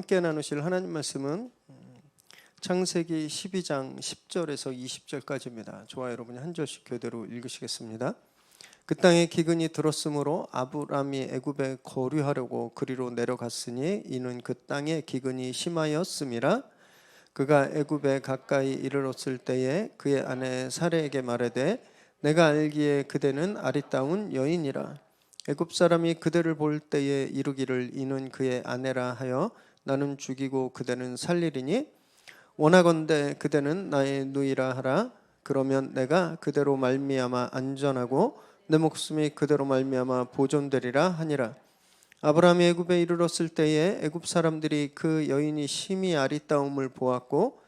함께 나누실 하나님 말씀은 창세기 12장 10절에서 20절까지입니다. 저와 여러분이 한 절씩 교대로 읽으시겠습니다. 그 땅에 기근이 들었으므로 아브람이 애굽에 거류하려고 그리로 내려갔으니 이는 그 땅에 기근이 심하였음이라. 그가 애굽에 가까이 이르렀을 때에 그의 아내 사레에게 말하되 내가 알기에 그대는 아리따운 여인이라. 애굽 사람이 그대를 볼 때에 이르기를 이는 그의 아내라 하여 나는 죽이고 그대는 살리리니 원하건대 그대는 나의 누이라 하라. 그러면 내가 그대로 말미암아 안전하고 내 목숨이 그대로 말미암아 보존되리라 하니라. 아브라함이 애굽에 이르렀을 때에 애굽 사람들이 그 여인이 심히 아리따움을 보았고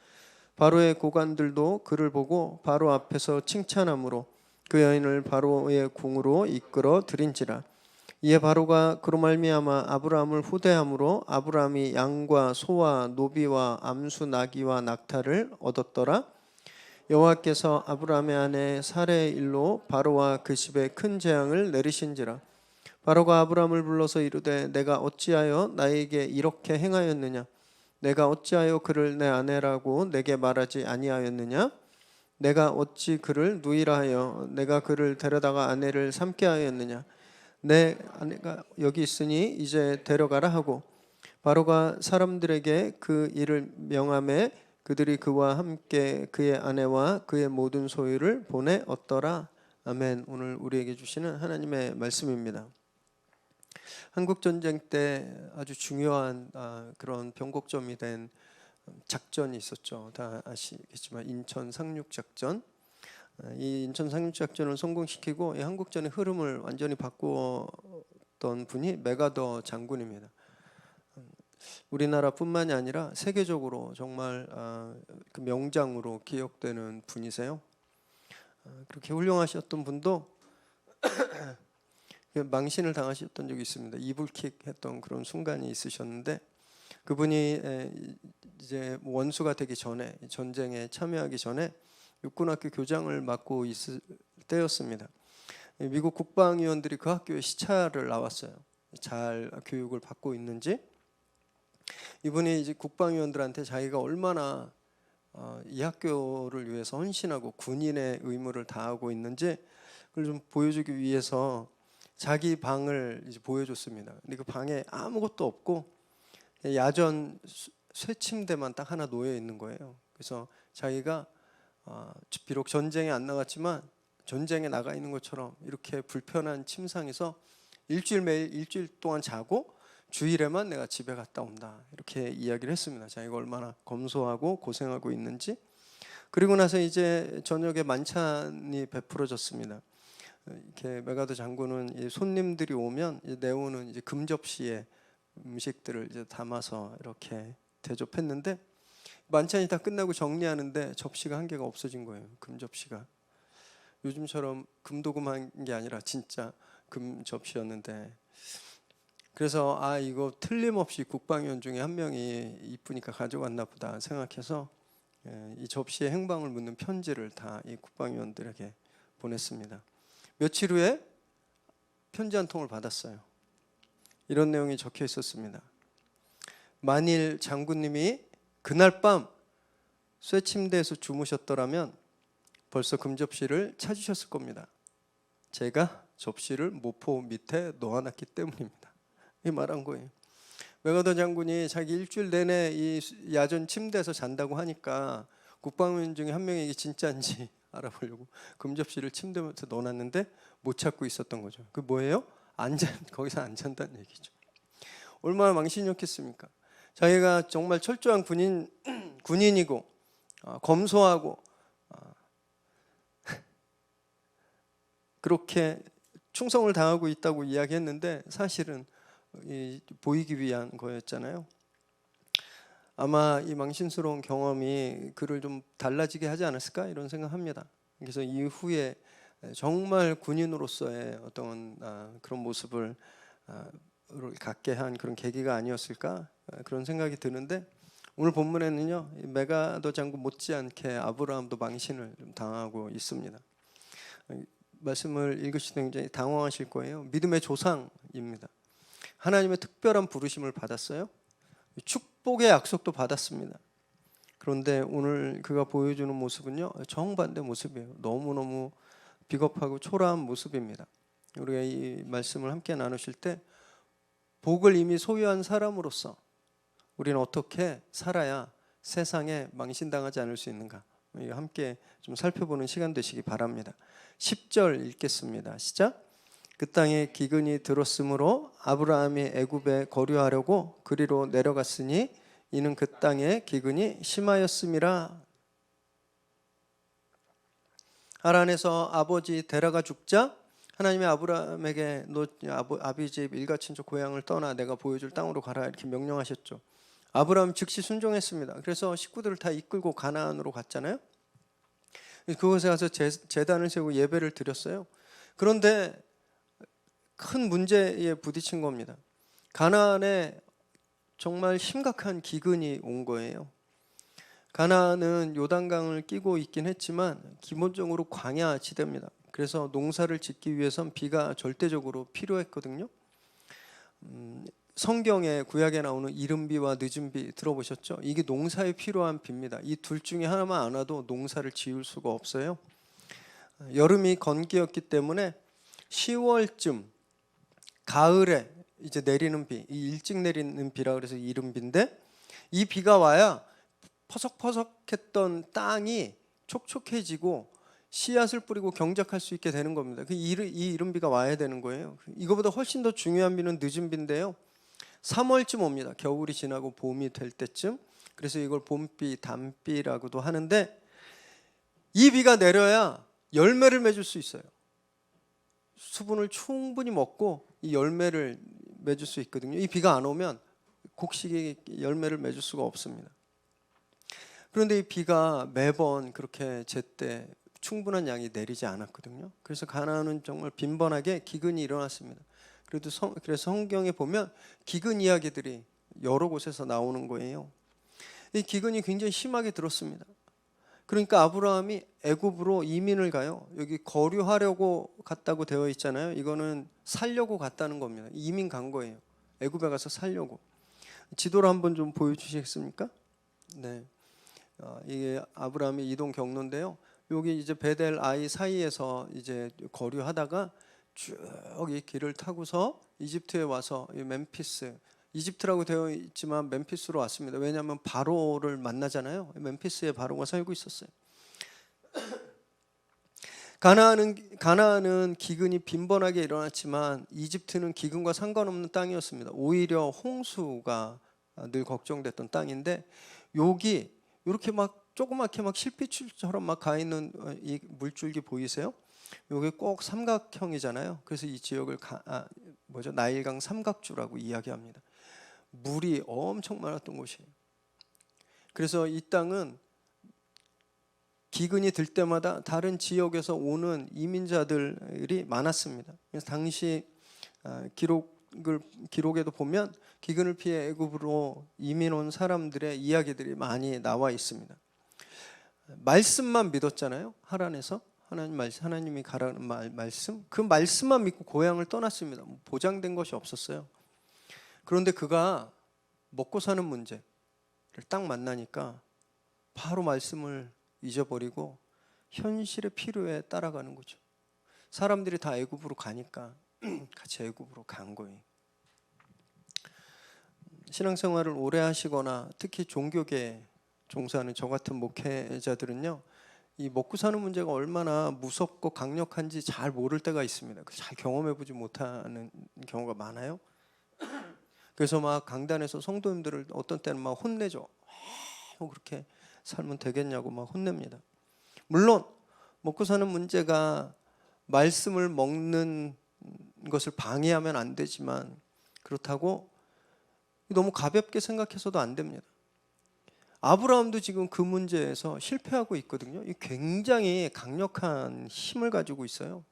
바로의 고관들도 그를 보고 바로 앞에서 칭찬함으로 그 여인을 바로의 궁으로 이끌어 들인지라. 이에 바로가 그로 말미암아 아브라함을 후대함으로 아브라함이 양과 소와 노비와 암수 나귀와 낙타를 얻었더라. 여호와께서 아브라함의 아내 사레의 일로 바로와 그 집에 큰 재앙을 내리신지라. 바로가 아브라함을 불러서 이르되 내가 어찌하여 나에게 이렇게 행하였느냐? 내가 어찌하여 그를 내 아내라고 내게 말하지 아니하였느냐? 내가 어찌 그를 누이라 하여 내가 그를 데려다가 아내를 삼게 하였느냐? 내 아내가 여기 있으니 이제 데려가라 하고 바로가 사람들에게 그 일을 명하매 그들이 그와 함께 그의 아내와 그의 모든 소유를 보내 얻더라. 아멘. 오늘 우리에게 주시는 하나님의 말씀입니다. 한국 전쟁 때 아주 중요한 그런 변곡점이 된 작전이 있었죠. 다 아시겠지만 인천 상륙 작전. 이 인천 상륙 작전을 성공시키고 이 한국전의 흐름을 완전히 바꾸었던 분이 메가더 장군입니다. 우리나라뿐만이 아니라 세계적으로 정말 그 명장으로 기억되는 분이세요. 그렇게 훌륭하셨던 분도 망신을 당하셨던 적이 있습니다. 이불킥 했던 그런 순간이 있으셨는데 그분이 이제 원수가 되기 전에 전쟁에 참여하기 전에 육군학교 교장을 맡고 있을 때였습니다. 미국 국방위원들이 그 학교에 시찰을 나왔어요. 잘 교육을 받고 있는지. 이분이 이제 국방위원들한테 자기가 얼마나 이 학교를 위해서 헌신하고 군인의 의무를 다하고 있는지 그걸 좀 보여주기 위해서 자기 방을 이제 보여줬습니다. 근데 그 방에 아무것도 없고 야전 쇠침대만 딱 하나 놓여 있는 거예요. 그래서 자기가 비록 전쟁에 안 나갔지만 전쟁에 나가 있는 것처럼 이렇게 불편한 침상에서 매일 일주일 동안 자고 주일에만 내가 집에 갔다 온다 이렇게 이야기를 했습니다. 자기가 얼마나 검소하고 고생하고 있는지. 그리고 나서 이제 저녁에 만찬이 베풀어졌습니다. 이렇게 메가더 장군은 손님들이 오면 내오는 이제 금접시에 음식들을 이제 담아서 이렇게 대접했는데 만찬이 다 끝나고 정리하는데 접시가 한 개가 없어진 거예요. 금접시가. 요즘처럼 금도금한 게 아니라 진짜 금접시였는데 그래서 이거 틀림없이 국방위원 중에 한 명이 이쁘니까 가져갔나 보다 생각해서 이 접시의 행방을 묻는 편지를 다 이 국방위원들에게 보냈습니다. 며칠 후에 편지 한 통을 받았어요. 이런 내용이 적혀 있었습니다. 만일 장군님이 그날 밤 쇠침대에서 주무셨더라면 벌써 금접시를 찾으셨을 겁니다. 제가 접시를 모포 밑에 놓아놨기 때문입니다. 이 말한 거예요. 메가더 장군이 자기 일주일 내내 이 야전 침대에서 잔다고 하니까 국방위원 중에 한 명이 이게 진짜인지 알아보려고 금접시를 침대 밑에 넣어놨는데 못 찾고 있었던 거죠. 그 뭐예요? 거기서 안 잔다는 얘기죠. 얼마나 망신이었겠습니까? 자기가 정말 철저한 군인이고 검소하고 그렇게 충성을 다하고 있다고 이야기했는데 사실은 보이기 위한 거였잖아요. 아마 이 망신스러운 경험이 그를 좀 달라지게 하지 않았을까 이런 생각합니다. 그래서 이후에 정말 군인으로서의 어떤 그런 모습을 갖게 한 그런 계기가 아니었을까 그런 생각이 드는데 오늘 본문에는요 메가더 장군 못지않게 아브라함도 망신을 좀 당하고 있습니다. 말씀을 읽으실 때 굉장히 당황하실 거예요. 믿음의 조상입니다. 하나님의 특별한 부르심을 받았어요. 축복의 약속도 받았습니다. 그런데 오늘 그가 보여주는 모습은요, 정반대 모습이에요. 너무너무 비겁하고 초라한 모습입니다. 우리가 이 말씀을 함께 나누실 때 복을 이미 소유한 사람으로서 우리는 어떻게 살아야 세상에 망신당하지 않을 수 있는가, 함께 좀 살펴보는 시간 되시기 바랍니다. 10절 읽겠습니다. 시작. 그 땅에 기근이 들었으므로 아브라함이 애굽에 거류하려고 그리로 내려갔으니 이는 그 땅에 기근이 심하였음이라. 하란에서 아버지 데라가 죽자 하나님이 아브라함에게 너 아비 집 일가친족 고향을 떠나 내가 보여줄 땅으로 가라 이렇게 명령하셨죠. 아브라함 즉시 순종했습니다. 그래서 식구들을 다 이끌고 가나안으로 갔잖아요. 그곳에 가서 제단을 세우고 예배를 드렸어요. 그런데 큰 문제에 부딪힌 겁니다. 가나안에 정말 심각한 기근이 온 거예요. 가나안은 요단강을 끼고 있긴 했지만 기본적으로 광야 지대입니다. 그래서 농사를 짓기 위해선 비가 절대적으로 필요했거든요. 성경에 구약에 나오는 이른 비와 늦은 비 들어보셨죠? 이게 농사에 필요한 비입니다. 이 둘 중에 하나만 안 와도 농사를 지을 수가 없어요. 여름이 건기였기 때문에 10월쯤 가을에 이제 내리는 비, 이 일찍 내리는 비라 그래서 이른 비인데, 이 비가 와야 퍼석퍼석했던 땅이 촉촉해지고 씨앗을 뿌리고 경작할 수 있게 되는 겁니다. 이 이른 비가 와야 되는 거예요. 이거보다 훨씬 더 중요한 비는 늦은 비인데요. 3월쯤 옵니다. 겨울이 지나고 봄이 될 때쯤. 그래서 이걸 봄비, 단비라고도 하는데, 이 비가 내려야 열매를 맺을 수 있어요. 수분을 충분히 먹고 이 열매를 맺을 수 있거든요. 이 비가 안 오면 곡식이 열매를 맺을 수가 없습니다. 그런데 이 비가 매번 그렇게 제때 충분한 양이 내리지 않았거든요. 그래서 가나안은 정말 빈번하게 기근이 일어났습니다. 그래서 성경에 보면 기근 이야기들이 여러 곳에서 나오는 거예요. 이 기근이 굉장히 심하게 들었습니다. 그러니까 아브라함이 애굽으로 이민을 가요. 여기 거류하려고 갔다고 되어 있잖아요. 이거는 살려고 갔다는 겁니다. 이민 간 거예요. 애굽에 가서 살려고. 지도를 한번 좀 보여주시겠습니까? 네, 이게 아브라함의 이동 경로인데요. 여기 이제 베델 아이 사이에서 이제 거류하다가 쭉 이 길을 타고서 이집트에 와서 이 멤피스, 이집트라고 되어 있지만 멤피스로 왔습니다. 왜냐하면 바로를 만나잖아요. 멤피스에 바로가 살고 있었어요. 가나안은 기근이 빈번하게 일어났지만 이집트는 기근과 상관없는 땅이었습니다. 오히려 홍수가 늘 걱정됐던 땅인데, 여기 이렇게 막 조그맣게 막 실핏줄처럼 막 가 있는 이 물줄기 보이세요? 이게 꼭 삼각형이잖아요. 그래서 이 지역을 나일강 삼각주라고 이야기합니다. 물이 엄청 많았던 곳이에요. 그래서 이 땅은 기근이 들 때마다 다른 지역에서 오는 이민자들이 많았습니다. 그래서 당시 기록에도 보면 기근을 피해 애굽으로 이민 온 사람들의 이야기들이 많이 나와 있습니다. 말씀만 믿었잖아요. 하란에서 하나님이 가라는 말씀, 그 말씀만 믿고 고향을 떠났습니다. 보장된 것이 없었어요. 그런데 그가 먹고 사는 문제를 딱 만나니까 바로 말씀을 잊어버리고 현실의 필요에 따라가는 거죠. 사람들이 다 애굽으로 가니까 같이 애굽으로 간 거예요. 신앙생활을 오래 하시거나 특히 종교계에 종사하는 저 같은 목회자들은요, 이 먹고 사는 문제가 얼마나 무섭고 강력한지 잘 모를 때가 있습니다. 잘 경험해보지 못하는 경우가 많아요. 그래서 막 강단에서 성도님들을 어떤 때는 막 혼내죠. 그렇게 살면 되겠냐고 막 혼냅니다. 물론 먹고 사는 문제가 말씀을 먹는 것을 방해하면 안 되지만, 그렇다고 너무 가볍게 생각해서도 안 됩니다. 아브라함도 지금 그 문제에서 실패하고 있거든요. 굉장히 강력한 힘을 가지고 있어요.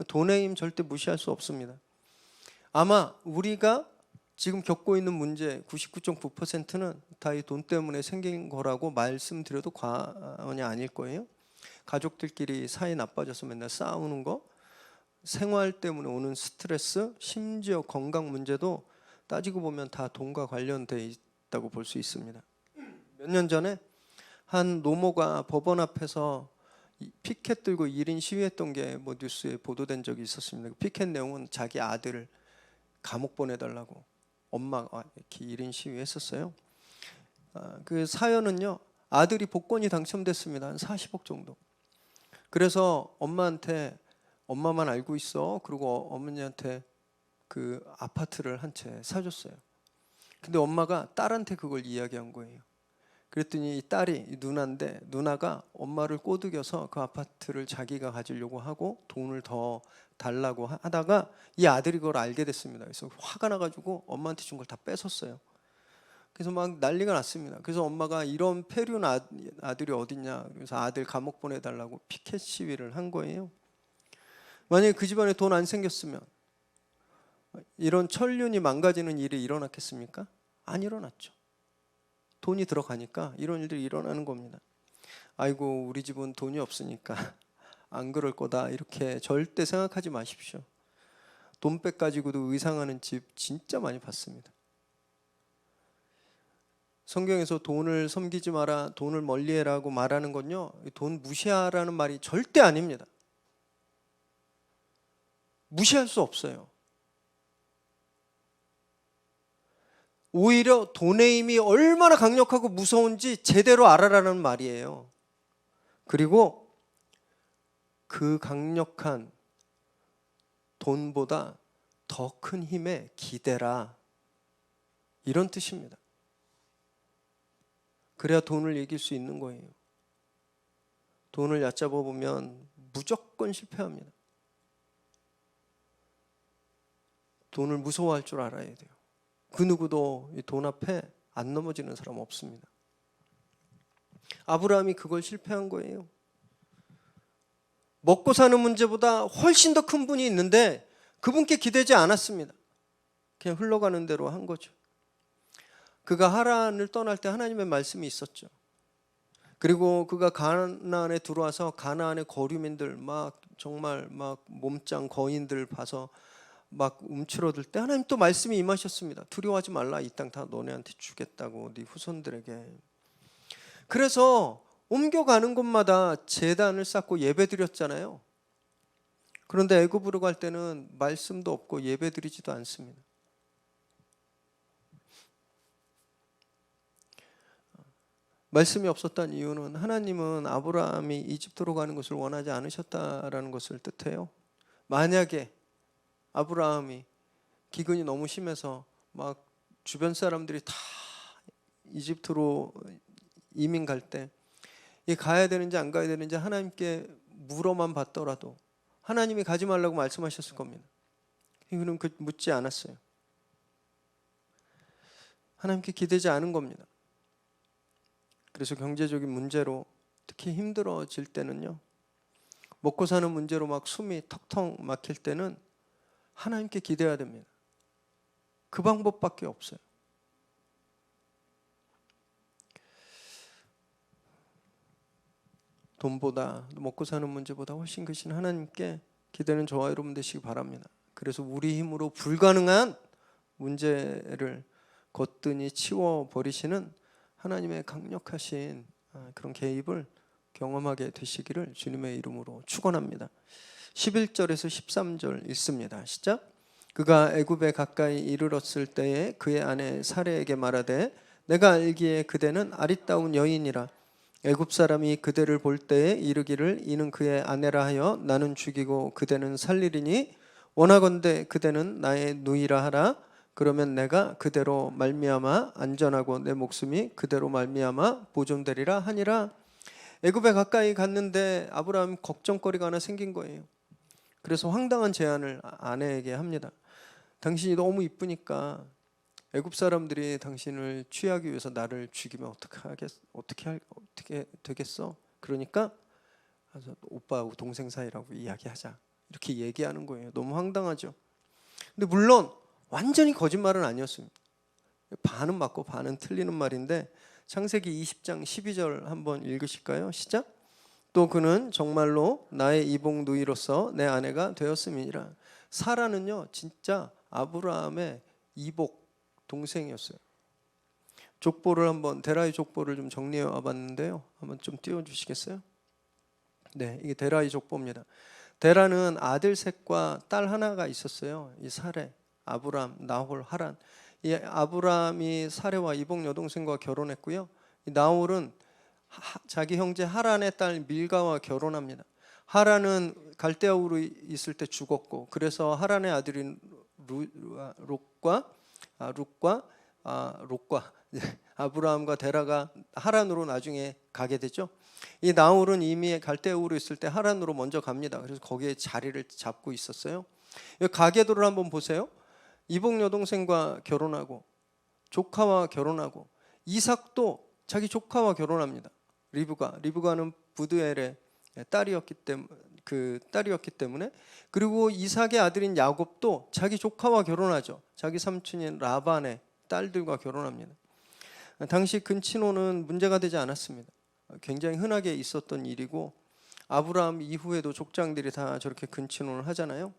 돈의 힘 절대 무시할 수 없습니다. 아마 우리가 지금 겪고 있는 문제 99.9%는 다 이 돈 때문에 생긴 거라고 말씀드려도 과언이 아닐 거예요. 가족들끼리 사이 나빠져서 맨날 싸우는 거, 생활 때문에 오는 스트레스, 심지어 건강 문제도 따지고 보면 다 돈과 관련돼 있다고 볼 수 있습니다. 몇 년 전에 한 노모가 법원 앞에서 피켓 들고 1인 시위했던 게 뭐 뉴스에 보도된 적이 있었습니다. 그 피켓 내용은 자기 아들을 감옥 보내달라고 엄마가 이렇게 1인 시위했었어요. 그 사연은요, 아들이 복권이 당첨됐습니다. 한 40억 정도. 그래서 엄마한테 엄마만 알고 있어. 그리고 어머니한테 그 아파트를 한 채 사줬어요. 근데 엄마가 딸한테 그걸 이야기한 거예요. 그랬더니 이 딸이 누나인데 누나가 엄마를 꼬드겨서 그 아파트를 자기가 가지려고 하고 돈을 더 달라고 하다가 이 아들이 그걸 알게 됐습니다. 그래서 화가 나가지고 엄마한테 준 걸 다 뺏었어요. 그래서 막 난리가 났습니다. 그래서 엄마가 이런 폐륜 아들이 어딨냐, 그래서 아들 감옥 보내달라고 피켓 시위를 한 거예요. 만약에 그 집안에 돈 안 생겼으면 이런 천륜이 망가지는 일이 일어났겠습니까? 안 일어났죠. 돈이 들어가니까 이런 일들이 일어나는 겁니다. 아이고 우리 집은 돈이 없으니까 안 그럴 거다 이렇게 절대 생각하지 마십시오. 돈백 가지고도 의상하는 집 진짜 많이 봤습니다. 성경에서 돈을 섬기지 마라, 돈을 멀리해라고 말하는 건요, 돈 무시하라는 말이 절대 아닙니다. 무시할 수 없어요. 오히려 돈의 힘이 얼마나 강력하고 무서운지 제대로 알아라는 말이에요. 그리고 그 강력한 돈보다 더 큰 힘에 기대라, 이런 뜻입니다. 그래야 돈을 이길 수 있는 거예요. 돈을 얕잡아 보면 무조건 실패합니다. 돈을 무서워할 줄 알아야 돼요. 그 누구도 이 돈 앞에 안 넘어지는 사람 없습니다. 아브라함이 그걸 실패한 거예요. 먹고 사는 문제보다 훨씬 더 큰 분이 있는데 그분께 기대지 않았습니다. 그냥 흘러가는 대로 한 거죠. 그가 하란을 떠날 때 하나님의 말씀이 있었죠. 그리고 그가 가나안에 들어와서 가나안의 거류민들 막 정말 막 몸짱 거인들 봐서 막 움츠러들 때 하나님 또 말씀이 임하셨습니다. 두려워하지 말라, 이 땅 다 너네한테 주겠다고, 네 후손들에게. 그래서 옮겨가는 곳마다 제단을 쌓고 예배드렸잖아요. 그런데 애굽으로 갈 때는 말씀도 없고 예배드리지도 않습니다. 말씀이 없었던 이유는 하나님은 아브라함이 이집트로 가는 것을 원하지 않으셨다라는 것을 뜻해요. 만약에 아브라함이 기근이 너무 심해서 막 주변 사람들이 다 이집트로 이민 갈 때 이 가야 되는지 안 가야 되는지 하나님께 물어만 봤더라도 하나님이 가지 말라고 말씀하셨을 겁니다. 이거는 묻지 않았어요. 하나님께 기대지 않은 겁니다. 그래서 경제적인 문제로 특히 힘들어질 때는요, 먹고 사는 문제로 막 숨이 턱턱 막힐 때는 하나님께 기대해야 됩니다. 그 방법밖에 없어요. 돈보다, 먹고 사는 문제보다 훨씬 크신 하나님께 기대는 저와 여러분 되시기 바랍니다. 그래서 우리 힘으로 불가능한 문제를 거뜬히 치워버리시는 하나님의 강력하신 그런 개입을 경험하게 되시기를 주님의 이름으로 축원합니다. 11절에서 13절 읽습니다. 시작. 그가 애굽에 가까이 이르렀을 때에 그의 아내 사레에게 말하되 내가 알기에 그대는 아리따운 여인이라 애굽 사람이 그대를 볼 때에 이르기를 이는 그의 아내라 하여 나는 죽이고 그대는 살리리니 원하건대 그대는 나의 누이라 하라. 그러면 내가 그대로 말미암아 안전하고 내 목숨이 그대로 말미암아 보존되리라 하니라. 애굽에 가까이 갔는데 아브라함 걱정거리가 하나 생긴 거예요. 그래서 황당한 제안을 아내에게 합니다. 당신이 너무 이쁘니까 애굽 사람들이 당신을 취하기 위해서 나를 죽이면 어떻게 되겠어? 그러니까 오빠하고 동생 사이라고 이야기하자, 이렇게 얘기하는 거예요. 너무 황당하죠. 근데 물론 완전히 거짓말은 아니었습니다. 반은 맞고 반은 틀리는 말인데 창세기 20장 12절 한번 읽으실까요? 시작. 또 그는 정말로 나의 이복 누이로서 내 아내가 되었음이니라. 사라는요 진짜 아브라함의 이복 동생이었어요. 족보를 한번 데라의 족보를 좀 정리해 와봤는데요. 한번 좀 띄워주시겠어요? 네, 이게 데라의 족보입니다. 데라는 아들 셋과 딸 하나가 있었어요. 이 사레, 아브람, 나홀, 하란. 이 아브람이 사레와 이복 여동생과 결혼했고요. 이 나홀은 자기 형제 하란의 딸 밀가와 결혼합니다. 하란은 갈대아우로 있을 때 죽었고, 그래서 하란의 아들인 롯과 아브라함과 데라가 하란으로 나중에 가게 되죠. 이 나홀은 이미 갈대아우로 있을 때 하란으로 먼저 갑니다. 그래서 거기에 자리를 잡고 있었어요. 가계도를 한번 보세요. 이복 여동생과 결혼하고 조카와 결혼하고 이삭도 자기 조카와 결혼합니다. 리브가는 부드엘의 딸이었기 때문에 그리고 이삭의 아들인 야곱도 자기 조카와 결혼하죠. 자기 삼촌인 라반의 딸들과 결혼합니다. 당시 근친혼은 문제가 되지 않았습니다. 굉장히 흔하게 있었던 일이고 아브라함 이후에도 족장들이 다 저렇게 근친혼을 하잖아요.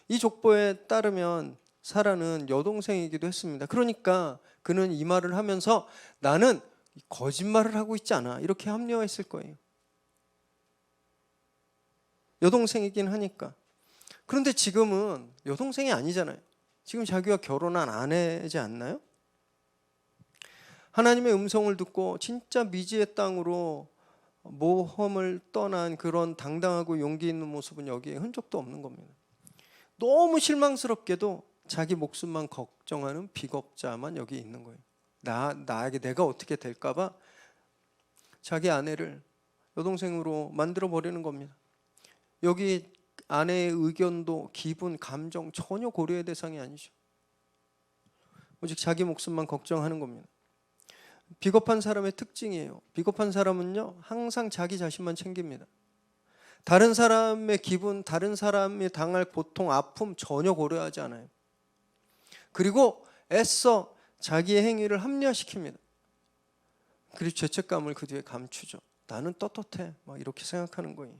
이 족보에 따르면 사라는 여동생이기도 했습니다. 그러니까 그는 이 말을 하면서 나는 거짓말을 하고 있지 않아 이렇게 합리화했을 거예요. 여동생이긴 하니까. 그런데 지금은 여동생이 아니잖아요. 지금 자기가 결혼한 아내지 않나요? 하나님의 음성을 듣고 진짜 미지의 땅으로 모험을 떠난 그런 당당하고 용기 있는 모습은 여기에 흔적도 없는 겁니다. 너무 실망스럽게도 자기 목숨만 걱정하는 비겁자만 여기 있는 거예요. 나에게 내가 어떻게 될까봐 자기 아내를 여동생으로 만들어 버리는 겁니다. 여기 아내의 의견도 기분, 감정 전혀 고려의 대상이 아니죠. 오직 자기 목숨만 걱정하는 겁니다. 비겁한 사람의 특징이에요. 비겁한 사람은요 항상 자기 자신만 챙깁니다. 다른 사람의 기분, 다른 사람이 당할 고통, 아픔 전혀 고려하지 않아요. 그리고 애써 자기의 행위를 합리화시킵니다. 그리고 죄책감을 그 뒤에 감추죠. 나는 떳떳해 막 이렇게 생각하는 거예요.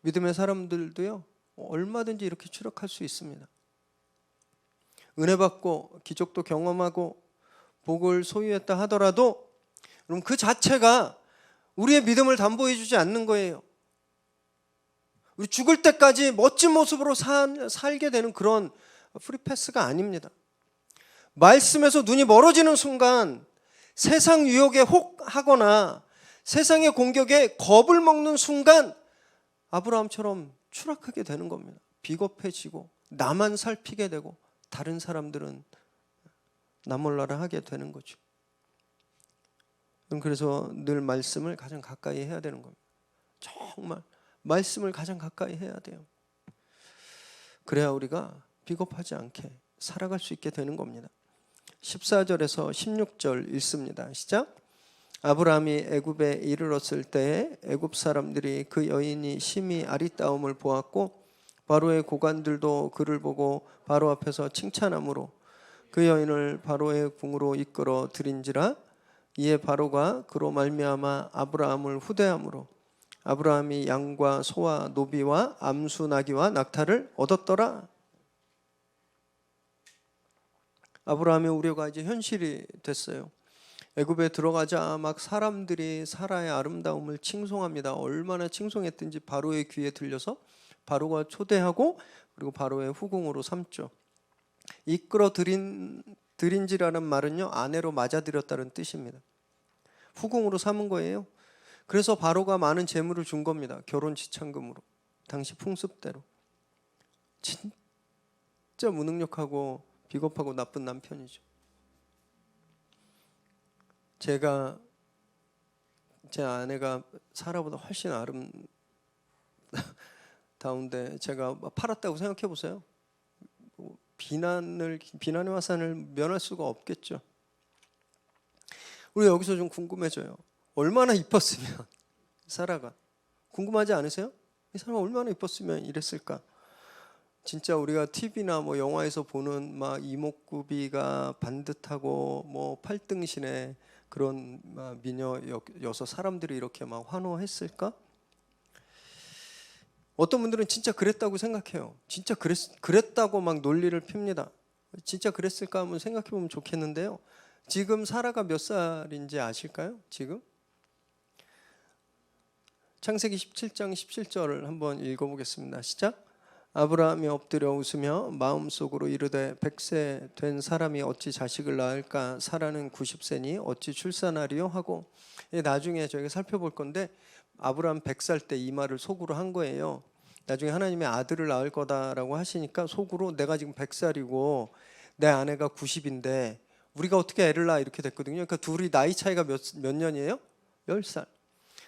믿음의 사람들도요 얼마든지 이렇게 추락할 수 있습니다. 은혜 받고 기적도 경험하고 복을 소유했다 하더라도 그럼 그 자체가 우리의 믿음을 담보해 주지 않는 거예요. 우리 죽을 때까지 멋진 모습으로 살게 되는 그런 프리패스가 아닙니다. 말씀에서 눈이 멀어지는 순간 세상 유혹에 혹하거나 세상의 공격에 겁을 먹는 순간 아브라함처럼 추락하게 되는 겁니다. 비겁해지고 나만 살피게 되고 다른 사람들은 나몰라라 하게 되는 거죠. 그래서 늘 말씀을 가장 가까이 해야 되는 겁니다. 정말 말씀을 가장 가까이 해야 돼요. 그래야 우리가 비겁하지 않게 살아갈 수 있게 되는 겁니다. 14절에서 16절 읽습니다. 시작. 아브라함이 애굽에 이르렀을 때에 애굽 사람들이 그 여인이 심히 아리따움을 보았고 바로의 고관들도 그를 보고 바로 앞에서 칭찬함으로 그 여인을 바로의 궁으로 이끌어 들인지라. 이에 바로가 그로 말미암아 아브라함을 후대함으로 아브라함이 양과 소와 노비와 암수 나귀와 낙타를 얻었더라. 아브라함의 우려가 이제 현실이 됐어요. 애굽에 들어가자 막 사람들이 사라의 아름다움을 칭송합니다. 얼마나 칭송했든지 바로의 귀에 들려서 바로가 초대하고 그리고 바로의 후궁으로 삼죠. 이끌어 들인지라는 말은요 아내로 맞아들였다는 뜻입니다. 후궁으로 삼은 거예요. 그래서 바로가 많은 재물을 준 겁니다. 결혼 지참금으로. 당시 풍습대로. 진짜 무능력하고 비겁하고 나쁜 남편이죠. 제 아내가 사라보다 훨씬 아름다운데 제가 팔았다고 생각해 보세요. 비난의 화살을 면할 수가 없겠죠. 우리 여기서 좀 궁금해져요. 얼마나 이뻤으면 사라가 궁금하지 않으세요? 이 사람 얼마나 이뻤으면 이랬을까? 진짜 우리가 TV나 뭐 영화에서 보는 막 이목구비가 반듯하고 뭐 팔등신의 그런 미녀여서 사람들이 이렇게 막 환호했을까? 어떤 분들은 진짜 그랬다고 생각해요. 진짜 그랬다고 막 논리를 핍니다. 진짜 그랬을까 한번 생각해 보면 좋겠는데요. 지금 사라가 몇 살인지 아실까요? 지금? 창세기 17장 17절을 한번 읽어보겠습니다. 시작. 아브라함이 엎드려 웃으며 마음속으로 이르되 100세 된 사람이 어찌 자식을 낳을까? 사라는 90세니 어찌 출산하리요? 하고, 나중에 저희가 살펴볼 건데 아브라함 100살 때 이 말을 속으로 한 거예요. 나중에 하나님의 아들을 낳을 거다라고 하시니까 속으로 내가 지금 100살이고 내 아내가 90인데 우리가 어떻게 애를 낳아, 이렇게 됐거든요. 그러니까 둘이 나이 차이가 몇 년이에요? 10살.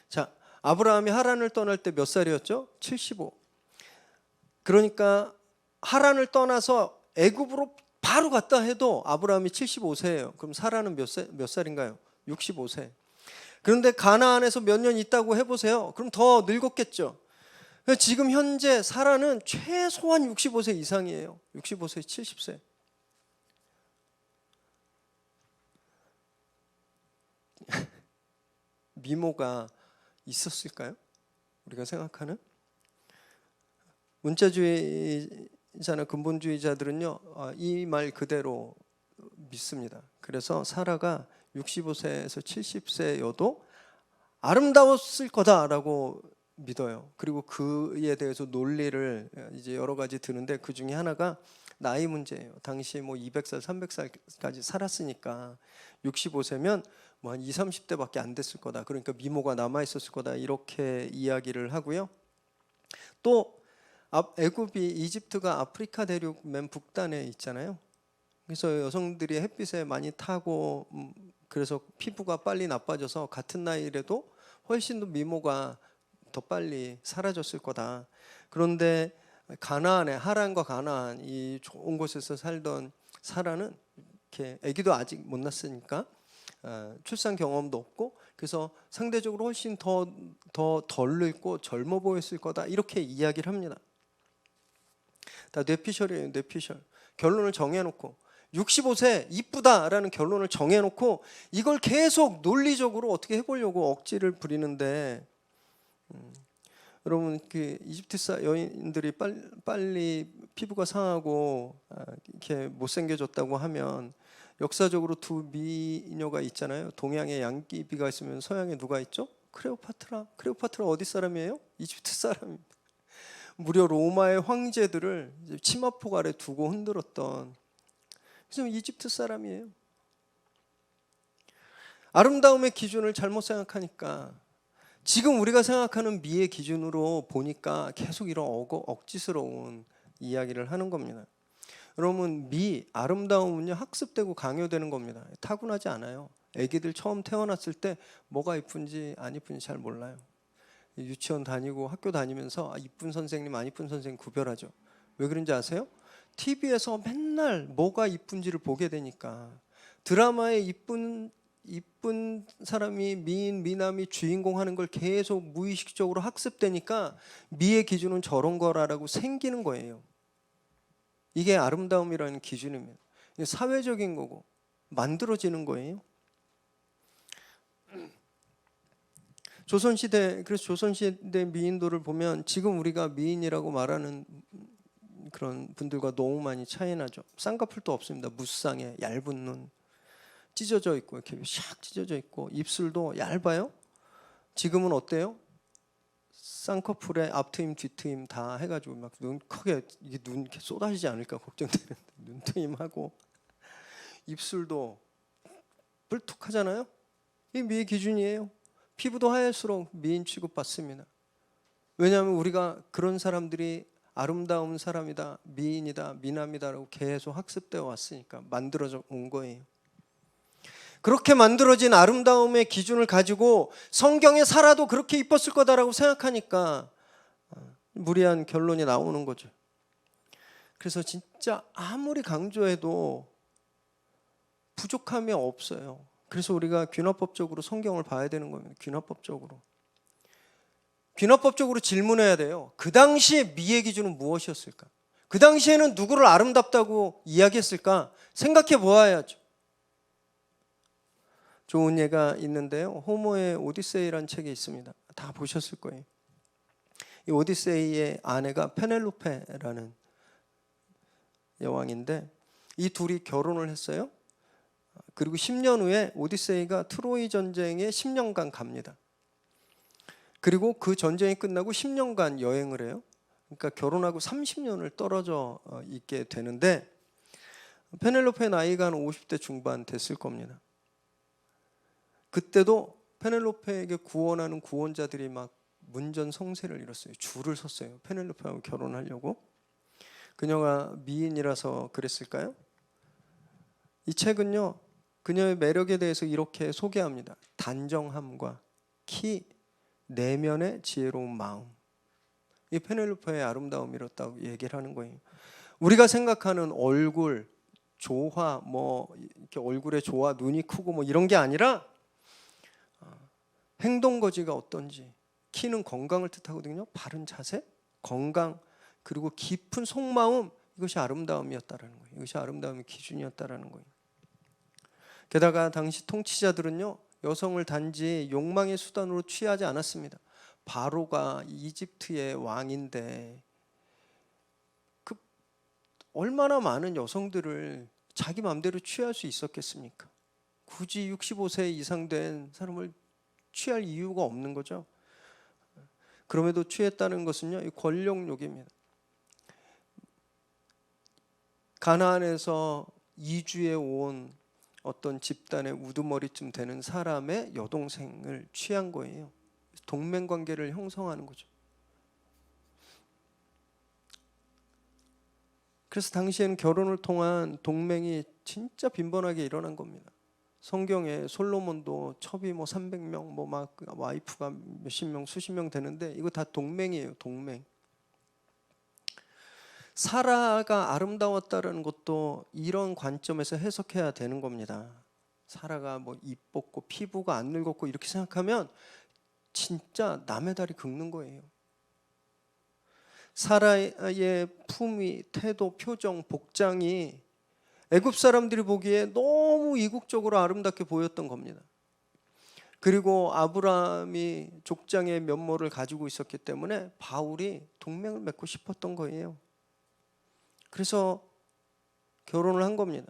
자, 아브라함이 하란을 떠날 때 몇 살이었죠? 75. 그러니까 하란을 떠나서 애굽으로 바로 갔다 해도 아브라함이 75세예요. 그럼 사라는 몇 살인가요? 65세. 그런데 가나안에서 몇 년 있다고 해보세요. 그럼 더 늙었겠죠. 지금 현재 사라는 최소한 65세 이상이에요. 65세, 70세. 미모가 있었을까요? 우리가 생각하는? 문자주의자나 근본주의자들은요, 이 말 그대로 믿습니다. 그래서 사라가 65세에서 70세여도 아름다웠을 거다라고 믿어요. 그리고 그에 대해서 논리를 이제 여러 가지 드는데 그 중에 하나가 나이 문제예요. 당시 뭐 200살, 300살까지 살았으니까 65세면 뭐 한 20, 30대밖에 안 됐을 거다. 그러니까 미모가 남아 있었을 거다. 이렇게 이야기를 하고요. 또 애굽이, 이집트가 아프리카 대륙 맨 북단에 있잖아요. 그래서 여성들이 햇빛에 많이 타고 그래서 피부가 빨리 나빠져서 같은 나이라도 훨씬 더 미모가 더 빨리 사라졌을 거다. 그런데 가나안에, 하란과 가나안 이 좋은 곳에서 살던 사라는 이렇게 아기도 아직 못 낳았으니까 출산 경험도 없고 그래서 상대적으로 훨씬 더 덜 늙고 젊어 보였을 거다. 이렇게 이야기를 합니다. 다 뇌피셜이에요. 뇌피셜. 결론을 정해놓고 65세 이쁘다라는 결론을 정해놓고 이걸 계속 논리적으로 어떻게 해보려고 억지를 부리는데 여러분 그 이집트 여인들이 빨리 피부가 상하고 이렇게 못생겨졌다고 하면 역사적으로 두 미녀가 있잖아요. 동양에 양귀비가 있으면 서양에 누가 있죠? 클레오파트라. 클레오파트라 어디 사람이에요? 이집트 사람입니다. 무려 로마의 황제들을 치마폭 아래 두고 흔들었던, 그래서 이집트 사람이에요. 아름다움의 기준을 잘못 생각하니까 지금 우리가 생각하는 미의 기준으로 보니까 계속 이런 억지스러운 이야기를 하는 겁니다. 여러분, 아름다움은요 학습되고 강요되는 겁니다. 타고나지 않아요. 애기들 처음 태어났을 때 뭐가 이쁜지 안 이쁜지 잘 몰라요. 유치원 다니고 학교 다니면서 이쁜 선생님 안 이쁜 선생님 구별하죠. 왜 그런지 아세요? TV에서 맨날 뭐가 이쁜지를 보게 되니까. 드라마에 이쁜 사람이 미인, 미남이 주인공 하는 걸 계속 무의식적으로 학습되니까 미의 기준은 저런 거라고 생기는 거예요. 이게 아름다움이라는 기준입니다. 사회적인 거고 만들어지는 거예요. 조선시대, 그래서 조선시대 미인도를 보면 지금 우리가 미인이라고 말하는 그런 분들과 너무 많이 차이 나죠. 쌍꺼풀도 없습니다. 무쌍에 얇은 눈, 찢어져 있고 이렇게 샥 찢어져 있고 입술도 얇아요. 지금은 어때요? 쌍꺼풀에 앞트임 뒤트임 다 해가지고 막 눈 크게, 이게 눈 이렇게 쏟아지지 않을까 걱정되는데 눈트임하고 입술도 뿔툭하잖아요. 이게 미의 기준이에요. 피부도 하얄수록 미인 취급받습니다. 왜냐하면 우리가 그런 사람들이 아름다운 사람이다, 미인이다, 미남이다라고 계속 학습되어 왔으니까 만들어져 온 거예요. 그렇게 만들어진 아름다움의 기준을 가지고 성경에 살아도 그렇게 이뻤을 거다라고 생각하니까 무리한 결론이 나오는 거죠. 그래서 진짜 아무리 강조해도 부족함이 없어요. 그래서 우리가 귀납법적으로 성경을 봐야 되는 겁니다. 귀납법적으로 질문해야 돼요. 그 당시에 미의 기준은 무엇이었을까? 그 당시에는 누구를 아름답다고 이야기했을까? 생각해 보아야죠. 좋은 예가 있는데요. 호모의 오디세이라는 책이 있습니다. 다 보셨을 거예요. 이 오디세이의 아내가 페넬로페라는 여왕인데 이 둘이 결혼을 했어요. 그리고 10년 후에 오디세이가 트로이 전쟁에 10년간 갑니다. 그리고 그 전쟁이 끝나고 10년간 여행을 해요. 그러니까 결혼하고 30년을 떨어져 있게 되는데 페넬로페의 나이가 한 50대 중반 됐을 겁니다. 그때도 페넬로페에게 구원하는 구원자들이 막 문전성세를 이뤘어요. 줄을 섰어요. 페넬로페하고 결혼하려고. 그녀가 미인이라서 그랬을까요? 이 책은요, 그녀의 매력에 대해서 이렇게 소개합니다. 단정함과 키, 내면의 지혜로운 마음. 이 페넬로페의 아름다움이었다고 얘기를 하는 거예요. 우리가 생각하는 얼굴, 조화, 뭐 이렇게 얼굴의 조화, 눈이 크고 뭐 이런 게 아니라 행동 거지가 어떤지. 키는 건강을 뜻하거든요. 바른 자세, 건강, 그리고 깊은 속마음, 이것이 아름다움이었다라는 거예요. 이것이 아름다움의 기준이었다라는 거예요. 게다가 당시 통치자들은요, 여성을 단지 욕망의 수단으로 취하지 않았습니다. 바로가 이집트의 왕인데 그 얼마나 많은 여성들을 자기 마음대로 취할 수 있었겠습니까? 굳이 65세 이상 된 사람을 취할 이유가 없는 거죠. 그럼에도 취했다는 것은요, 권력욕입니다. 가나안에서 이주해 온 어떤 집단의 우두머리쯤 되는 사람의 여동생을 취한 거예요. 동맹관계를 형성하는 거죠. 그래서 당시에는 결혼을 통한 동맹이 진짜 빈번하게 일어난 겁니다. 성경에 솔로몬도 첩이 뭐 300명, 뭐 막 와이프가 몇십 명, 수십 명 되는데 이거 다 동맹이에요, 동맹. 사라가 아름다웠다는 것도 이런 관점에서 해석해야 되는 겁니다. 사라가 뭐 이뻤고 피부가 안 늙었고 이렇게 생각하면 진짜 남의 다리 긁는 거예요. 사라의 품위, 태도, 표정, 복장이 애굽 사람들이 보기에 너무 이국적으로 아름답게 보였던 겁니다. 그리고 아브라함이 족장의 면모를 가지고 있었기 때문에 바울이 동맹을 맺고 싶었던 거예요. 그래서 결혼을 한 겁니다.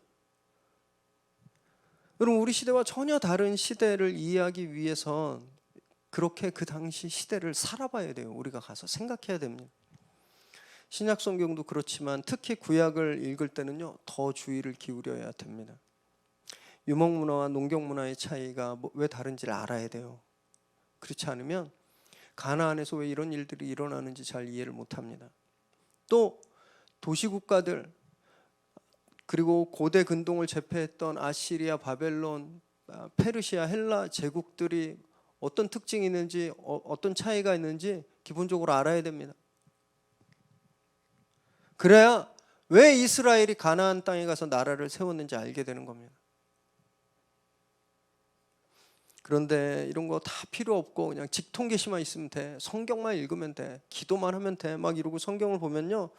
여러분, 우리 시대와 전혀 다른 시대를 이해하기 위해선 그렇게 그 당시 시대를 살아봐야 돼요. 우리가 가서 생각해야 됩니다. 신약 성경도 그렇지만 특히 구약을 읽을 때는요, 더 주의를 기울여야 됩니다. 유목 문화와 농경 문화의 차이가 왜 다른지를 알아야 돼요. 그렇지 않으면 가나안에서 왜 이런 일들이 일어나는지 잘 이해를 못합니다. 또 도시국가들, 그리고 고대 근동을 제패했던 아시리아, 바벨론, 페르시아, 헬라 제국들이 어떤 특징이 있는지, 어떤 차이가 있는지 기본적으로 알아야 됩니다. 그래야 왜 이스라엘이 가나안 땅에 가서 나라를 세웠는지 알게 되는 겁니다. 그런데 이런 거 다 필요 없고 그냥 직통계시만 있으면 돼, 성경만 읽으면 돼, 기도만 하면 돼, 막 이러고 성경을 보면요,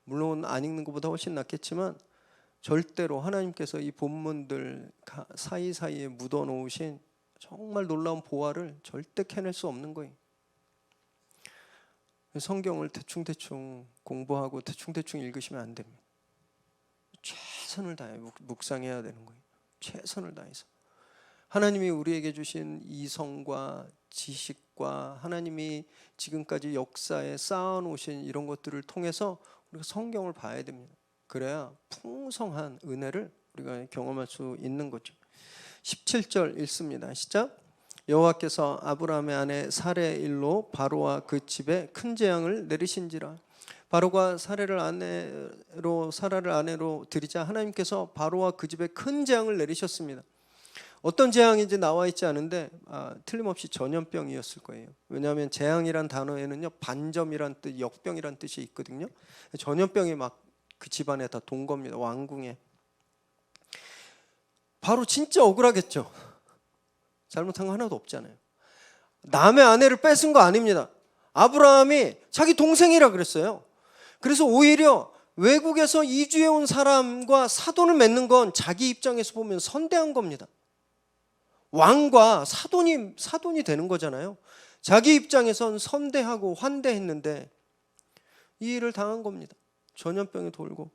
물론 안 읽는 것보다 훨씬 낫겠지만 절대로 하나님께서 이 본문들 사이사이에 묻어놓으신 정말 놀라운 보화를 절대 캐낼 수 없는 거예요. 성경을 대충대충 공부하고 대충대충 읽으시면 안 됩니다. 최선을 다해 묵상해야 되는 거예요. 최선을 다해서 하나님이 우리에게 주신 이성과 지식과 하나님이 지금까지 역사에 쌓아놓으신 이런 것들을 통해서 우리가 성경을 봐야 됩니다. 그래야 풍성한 은혜를 우리가 경험할 수 있는 거죠. 17절 읽습니다. 시작. 여호와께서 아브라함의 아내 사레의 일로 바로와 그 집에 큰 재앙을 내리신지라. 바로가 사라를 아내로 들이자 하나님께서 바로와 그 집에 큰 재앙을 내리셨습니다. 어떤 재앙인지 나와 있지 않은데 틀림없이 전염병이었을 거예요. 왜냐하면 재앙이란 단어에는요, 반점이란 뜻, 역병이란 뜻이 있거든요. 전염병이 막 그 집안에 다 돈 겁니다. 왕궁에. 바로 진짜 억울하겠죠. 잘못한 거 하나도 없잖아요. 남의 아내를 뺏은 거 아닙니다. 아브라함이 자기 동생이라 그랬어요. 그래서 오히려 외국에서 이주해 온 사람과 사돈을 맺는 건 자기 입장에서 보면 선대한 겁니다. 왕과 사돈이 되는 거잖아요. 자기 입장에선 선대하고 환대했는데 이 일을 당한 겁니다. 전염병이 돌고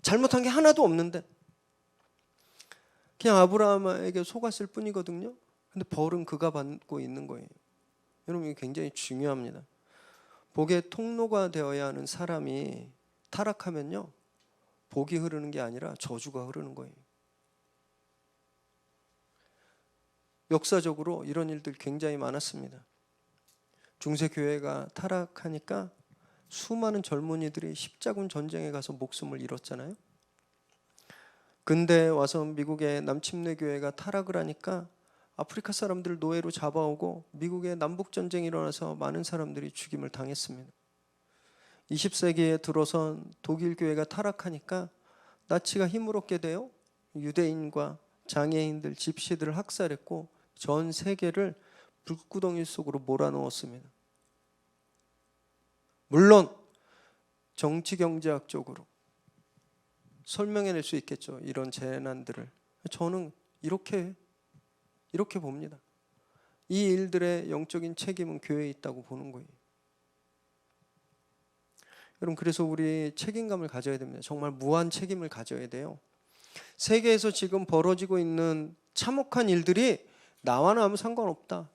잘못한 게 하나도 없는데 그냥 아브라함에게 속았을 뿐이거든요. 근데 벌은 그가 받고 있는 거예요. 여러분, 이게 굉장히 중요합니다. 복의 통로가 되어야 하는 사람이 타락하면요, 복이 흐르는 게 아니라 저주가 흐르는 거예요. 역사적으로 이런 일들 굉장히 많았습니다. 중세교회가 타락하니까 수많은 젊은이들이 십자군 전쟁에 가서 목숨을 잃었잖아요. 근대 와서 미국의 남침례교회가 타락을 하니까 아프리카 사람들 노예로 잡아오고 미국의 남북전쟁이 일어나서 많은 사람들이 죽임을 당했습니다. 20세기에 들어선 독일 교회가 타락하니까 나치가 힘을 얻게 되어 유대인과 장애인들, 집시들을 학살했고 전 세계를 불구덩이 속으로 몰아넣었습니다. 물론 정치경제학적으로 설명해낼 수 있겠죠, 이런 재난들을. 저는 이렇게 봅니다. 이 일들의 영적인 책임은 교회에 있다고 보는 거예요. 여러분, 그래서 우리 책임감을 가져야 됩니다. 정말 무한 책임을 가져야 돼요. 세계에서 지금 벌어지고 있는 참혹한 일들이 나와는 아무 상관없다,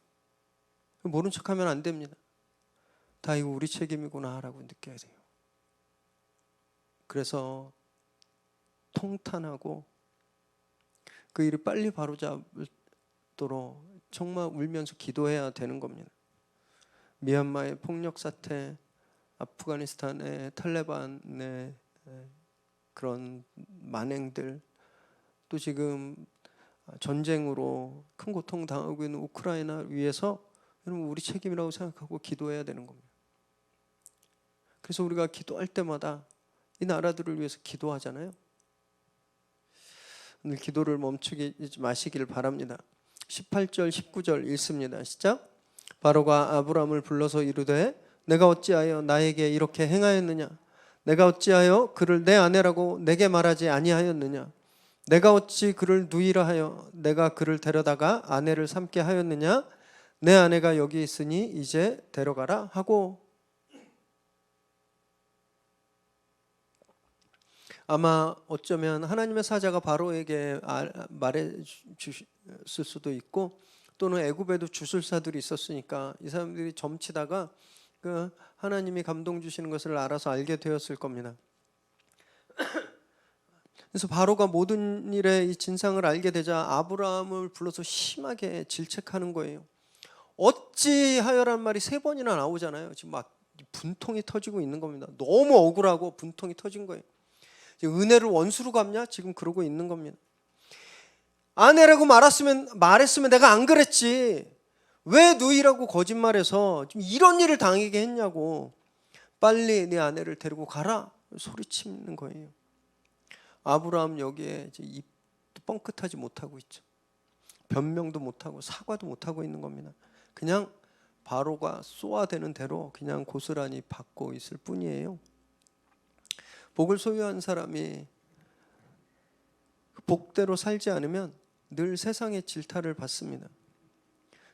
모른 척하면 안 됩니다. 다 이거 우리 책임이구나 라고 느껴야 돼요. 그래서 통탄하고 그 일이 빨리 바로잡도록 정말 울면서 기도해야 되는 겁니다. 미얀마의 폭력 사태, 아프가니스탄의 탈레반의 그런 만행들, 또 지금 전쟁으로 큰 고통 당하고 있는 우크라이나 위해서 여러분, 우리 책임이라고 생각하고 기도해야 되는 겁니다. 그래서 우리가 기도할 때마다 이 나라들을 위해서 기도하잖아요. 오늘 기도를 멈추지 마시길 바랍니다. 18절 19절 읽습니다. 시작. 바로가 아브람을 불러서 이르되 내가 어찌하여 나에게 이렇게 행하였느냐? 내가 어찌하여 그를 내 아내라고 내게 말하지 아니하였느냐? 내가 어찌 그를 누이라 하여 내가 그를 데려다가 아내를 삼게 하였느냐? 내 아내가 여기 있으니 이제 데려가라 하고. 아마 어쩌면 하나님의 사자가 바로에게 말해 주셨을 수도 있고, 또는 애굽에도 주술사들이 있었으니까 이 사람들이 점치다가 그 하나님이 감동 주시는 것을 알아서 알게 되었을 겁니다. 그래서 바로가 모든 일의 이 진상을 알게 되자 아브라함을 불러서 심하게 질책하는 거예요. 어찌하여란 말이 3번이나 나오잖아요. 지금 막 분통이 터지고 있는 겁니다. 너무 억울하고 분통이 터진 거예요. 은혜를 원수로 갚냐? 지금 그러고 있는 겁니다. 아내라고 말했으면 내가 안 그랬지. 왜 누이라고 거짓말해서 지금 이런 일을 당하게 했냐고. 빨리 네 아내를 데리고 가라 소리치는 거예요. 아브라함 여기에 이제 입도 뻥끗하지 못하고 있죠. 변명도 못하고 사과도 못하고 있는 겁니다. 그냥 바로가 쏘아대는 대로 그냥 고스란히 받고 있을 뿐이에요. 복을 소유한 사람이 복대로 살지 않으면 늘 세상의 질타를 받습니다.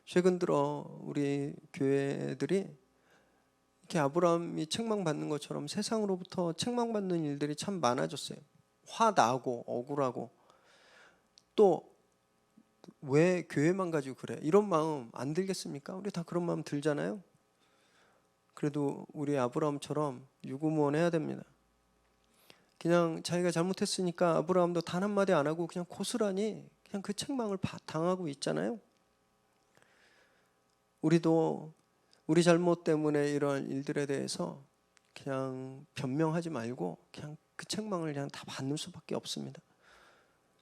최근 들어 우리 교회들이 이렇게 아브라함이 책망받는 것처럼 세상으로부터 책망받는 일들이 참 많아졌어요. 화나고 억울하고, 또 왜 교회만 가지고 그래? 이런 마음 안 들겠습니까? 우리 다 그런 마음 들잖아요. 그래도 우리 아브라함처럼 유구무원해야 됩니다. 그냥 자기가 잘못했으니까 아브라함도 단 한마디 안 하고 그냥 고스란히 그냥 그 책망을 당하고 있잖아요. 우리도 우리 잘못 때문에 이런 일들에 대해서 그냥 변명하지 말고 그냥 그 책망을 그냥 다 받는 수밖에 없습니다.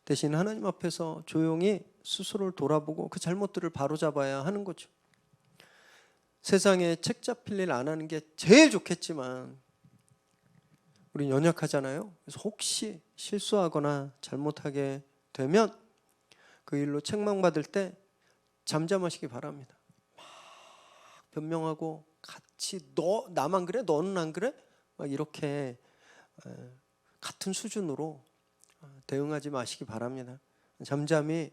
대신 하나님 앞에서 조용히 스스로를 돌아보고 그 잘못들을 바로잡아야 하는 거죠. 세상에 책 잡힐 일 안 하는 게 제일 좋겠지만 우린 연약하잖아요. 그래서 혹시 실수하거나 잘못하게 되면 그 일로 책망받을 때 잠잠하시기 바랍니다. 막 변명하고 같이 너 나만 그래? 너는 안 그래? 막 이렇게 같은 수준으로 대응하지 마시기 바랍니다. 잠잠히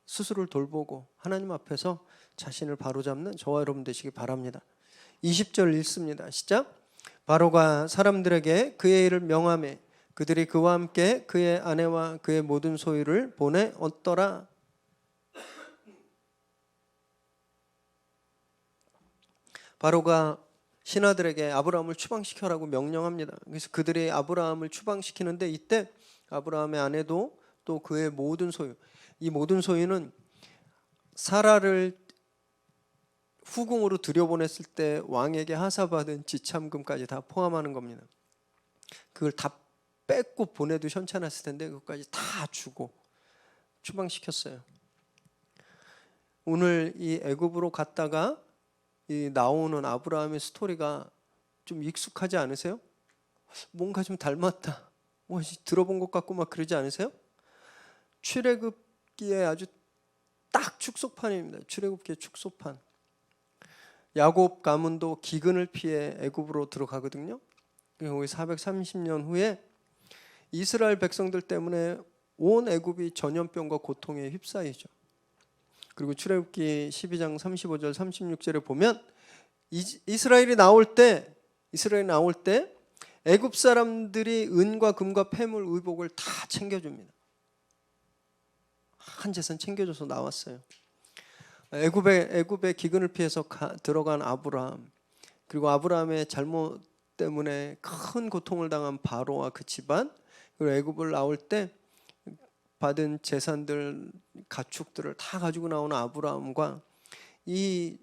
스스로를 돌보고 하나님 앞에서 자신을 바로잡는 저와 여러분 되시기 바랍니다. 20절 읽습니다. 시작. 바로가 사람들에게 그의 일을 명하매 그들이 그와 함께 그의 아내와 그의 모든 소유를 보내 얻더라. 바로가 신하들에게 아브라함을 추방시켜라고 명령합니다. 그래서 그들이 아브라함을 추방시키는데 이때 아브라함의 아내도 또 그의 모든 소유, 이 모든 소유는 사라를 후궁으로 들여보냈을 때 왕에게 하사받은 지참금까지 다 포함하는 겁니다. 그걸 다 뺏고 보내도 현찮았을 텐데 그것까지 다 주고 추방시켰어요. 오늘 이 애굽으로 갔다가 이 나오는 아브라함의 스토리가 좀 익숙하지 않으세요? 뭔가 좀 닮았다, 들어본 것 같고 막 그러지 않으세요? 출애굽기에 아주 딱 축소판입니다. 출애굽기의 축소판. 야곱 가문도 기근을 피해 애굽으로 들어가거든요. 그리고 430년 후에 이스라엘 백성들 때문에 온 애굽이 전염병과 고통에 휩싸이죠. 그리고 출애굽기 12장 35절 36절에 보면 이스라엘이 나올 때 애굽 사람들이 은과 금과 폐물 의복을 다 챙겨줍니다. 한 재산 챙겨줘서 나왔어요. 애굽의 기근을 피해서 들어간 아브라함, 그리고 아브라함의 잘못 때문에 큰 고통을 당한 바로와 그 집안, 그리고 애굽을 나올 때 받은 재산들, 가축들을 다 가지고 나오는 아브라함과 이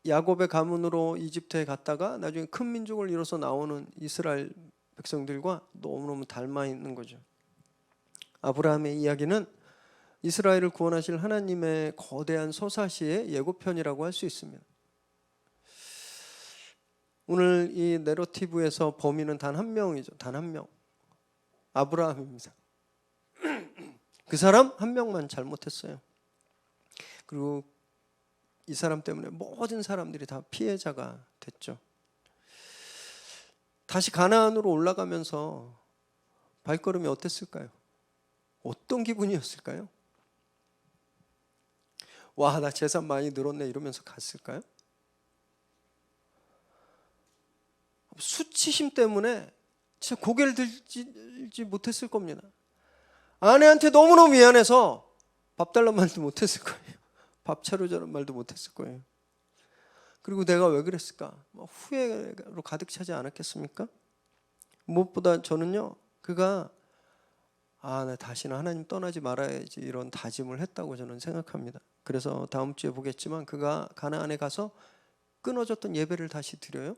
야곱의 가문으로 이집트에 갔다가 나중에 큰 민족을 이뤄서 나오는 이스라엘 백성들과 너무너무 닮아 있는 거죠. 아브라함의 이야기는 이스라엘을 구원하실 하나님의 거대한 서사시의 예고편이라고 할 수 있습니다. 오늘 이 내러티브에서 범인은 단 한 명이죠. 단 한 명. 아브라함입니다. 그 사람 한 명만 잘못했어요. 그리고 이 사람 때문에 모든 사람들이 다 피해자가 됐죠. 다시 가나안으로 올라가면서 발걸음이 어땠을까요? 어떤 기분이었을까요? 와, 나 재산 많이 늘었네 이러면서 갔을까요? 수치심 때문에 진짜 고개를 들지 못했을 겁니다. 아내한테 너무너무 미안해서 밥 달라는 말도 못했을 거예요. 밥 차려주라는 말도 못했을 거예요. 그리고 내가 왜 그랬을까? 후회로 가득 차지 않았겠습니까? 무엇보다 저는요, 그가 나 다시는 하나님 떠나지 말아야지 이런 다짐을 했다고 저는 생각합니다. 그래서 다음 주에 보겠지만 그가 가나안에 가서 끊어졌던 예배를 다시 드려요.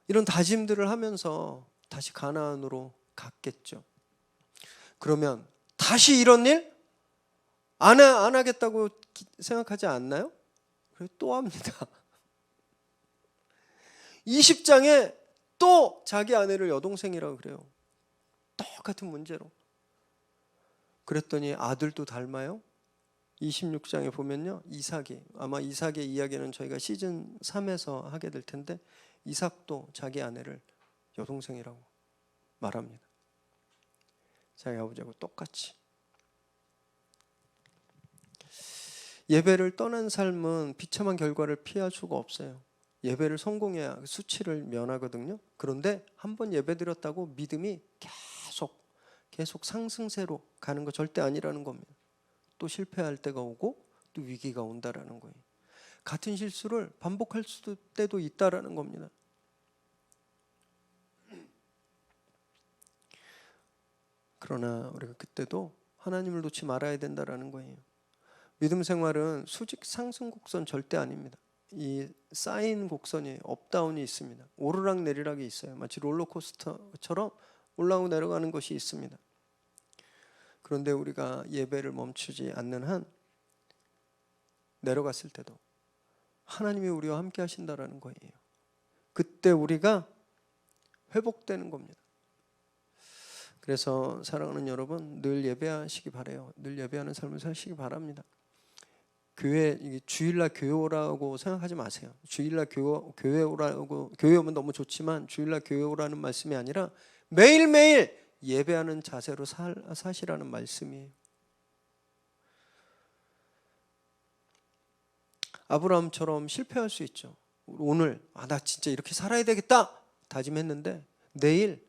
이런 다짐들을 하면서 다시 가나안으로 갔겠죠. 그러면 다시 이런 일 안 하겠다고 생각하지 않나요? 그래 또 합니다. 20장에 또 자기 아내를 여동생이라고 그래요. 똑같은 문제로. 그랬더니 아들도 닮아요. 26장에 보면요, 이삭이, 아마 이삭의 이야기는 저희가 시즌 3에서 하게 될 텐데 이삭도 자기 아내를 여동생이라고 말합니다. 자기 아버지하고 똑같이. 예배를 떠난 삶은 비참한 결과를 피할 수가 없어요. 예배를 성공해야 수치를 면하거든요. 그런데 한번 예배드렸다고 믿음이 계속 상승세로 가는 거 절대 아니라는 겁니다. 또 실패할 때가 오고 또 위기가 온다라는 거예요. 같은 실수를 반복할 때도 있다라는 겁니다. 그러나 우리가 그때도 하나님을 놓지 말아야 된다라는 거예요. 믿음 생활은 수직 상승 곡선 절대 아닙니다. 이 쌓인 곡선이 업다운이 있습니다. 오르락 내리락이 있어요. 마치 롤러코스터처럼 올라오고 내려가는 것이 있습니다. 그런데 우리가 예배를 멈추지 않는 한 내려갔을 때도 하나님이 우리와 함께 하신다라는 거예요. 그때 우리가 회복되는 겁니다. 그래서 사랑하는 여러분, 늘 예배하시기 바라요. 늘 예배하는 삶을 사시기 바랍니다. 주일날 교회 오라고 생각하지 마세요. 주일날 교회 오면 너무 좋지만 주일날 교회 오라는 말씀이 아니라 매일매일 예배하는 자세로 사시라는 말씀이에요. 아브라함처럼 실패할 수 있죠. 오늘 나 진짜 이렇게 살아야 되겠다 다짐했는데 내일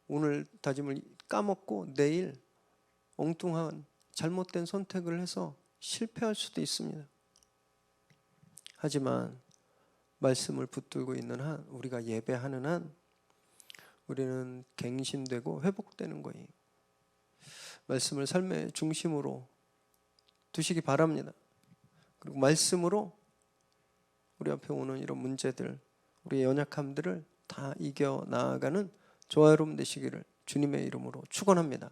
오늘 다짐을 까먹고 내일 엉뚱한 잘못된 선택을 해서 실패할 수도 있습니다. 하지만 말씀을 붙들고 있는 한, 우리가 예배하는 한 우리는 갱신되고 회복되는 거예요. 말씀을 삶의 중심으로 두시기 바랍니다. 그리고 말씀으로 우리 앞에 오는 이런 문제들, 우리의 연약함들을 다 이겨 나아가는 저와 여러분 되시기를 주님의 이름으로 축원합니다.